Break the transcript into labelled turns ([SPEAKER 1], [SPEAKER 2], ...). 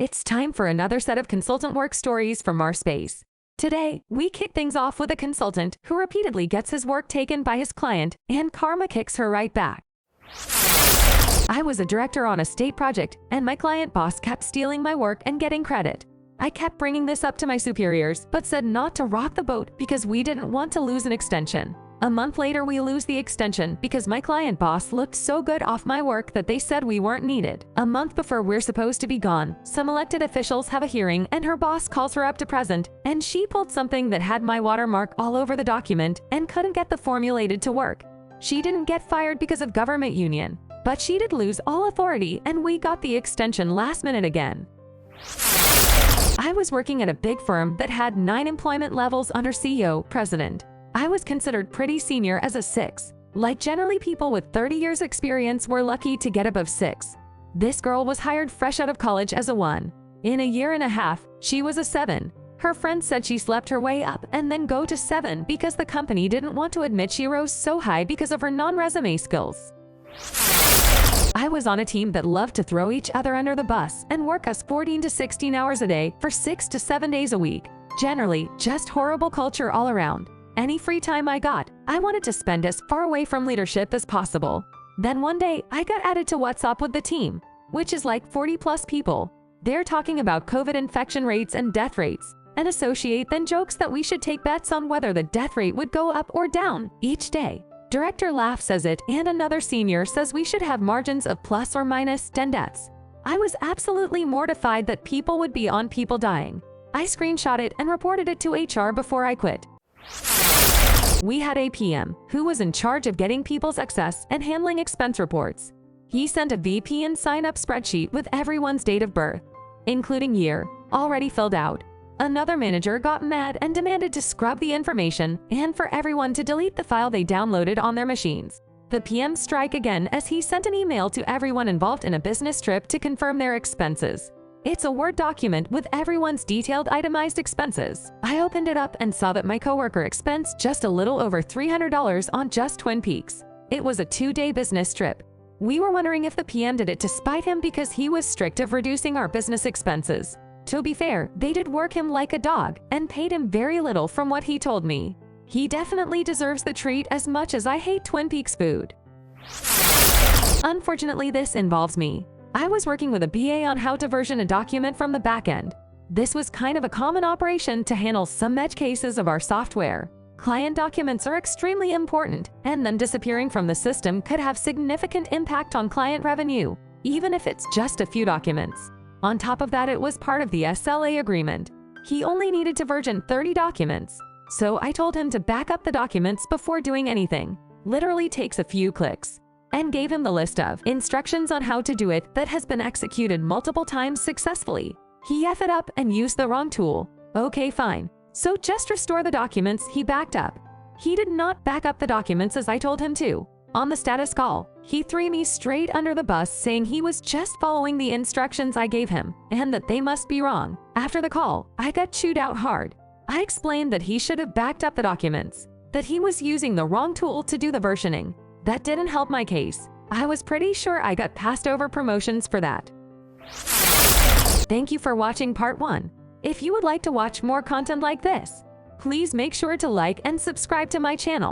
[SPEAKER 1] It's time for another set of consultant work stories from our space. Today, we kick things off with a consultant who repeatedly gets his work taken by his client, and karma kicks her right back. I was a director on a state project, and my client boss kept stealing my work and getting credit. I kept bringing this up to my superiors, but said not to rock the boat because we didn't want to lose an extension. A month later, we lose the extension because my client boss looked so good off my work that they said we weren't needed. A month before we're supposed to be gone, some elected officials have a hearing and her boss calls her up to present, and she pulled something that had my watermark all over the document and couldn't get the formulated to work. She didn't get fired because of government union, but she did lose all authority and we got the extension last minute again. I was working at a big firm that had 9 employment levels under CEO, president. I was considered pretty senior as a 6. Like generally people with 30 years experience were lucky to get above 6. This girl was hired fresh out of college as a 1. In a year and a half, she was a 7. Her friends said she slept her way up and then go to 7 because the company didn't want to admit she rose so high because of her non-resume skills. I was on a team that loved to throw each other under the bus and work us 14 to 16 hours a day for 6 to 7 days a week. Generally, just horrible culture all around. Any free time I got, I wanted to spend as far away from leadership as possible. Then one day, I got added to WhatsApp with the team, which is like 40+ people. They're talking about COVID infection rates and death rates. An associate then jokes that we should take bets on whether the death rate would go up or down each day. Director laughs at it, and another senior says we should have margins of plus or minus 10 deaths. I was absolutely mortified that people would be on people dying. I screenshot it and reported it to HR before I quit. We had a PM who was in charge of getting people's access and handling expense reports. He sent a VPN sign-up spreadsheet with everyone's date of birth, including year, already filled out. Another manager got mad and demanded to scrub the information and for everyone to delete the file they downloaded on their machines. The PM struck again as he sent an email to everyone involved in a business trip to confirm their expenses. It's a Word document with everyone's detailed itemized expenses. I opened it up and saw that my coworker expensed just a little over $300 on just Twin Peaks. It was a 2-day business trip. We were wondering if the PM did it to spite him because he was strict of reducing our business expenses. To be fair, they did work him like a dog and paid him very little from what he told me. He definitely deserves the treat as much as I hate Twin Peaks food. Unfortunately, this involves me. I was working with a BA on how to version a document from the back end. This was kind of a common operation to handle some edge cases of our software. Client documents are extremely important, and them disappearing from the system could have significant impact on client revenue, even if it's just a few documents. On top of that, it was part of the SLA agreement. He only needed to version 30 documents, so I told him to back up the documents before doing anything. Literally takes a few clicks. And gave him the list of instructions on how to do it that has been executed multiple times successfully. He F'd it up and used the wrong tool. Okay, fine. So just restore the documents he backed up. He did not back up the documents as I told him to. On the status call, he threw me straight under the bus saying he was just following the instructions I gave him and that they must be wrong. After the call, I got chewed out hard. I explained that he should have backed up the documents, that he was using the wrong tool to do the versioning. That didn't help my case. I was pretty sure I got passed over promotions for that. Thank you for watching part 1. If you would like to watch more content like this, please make sure to like and subscribe to my channel.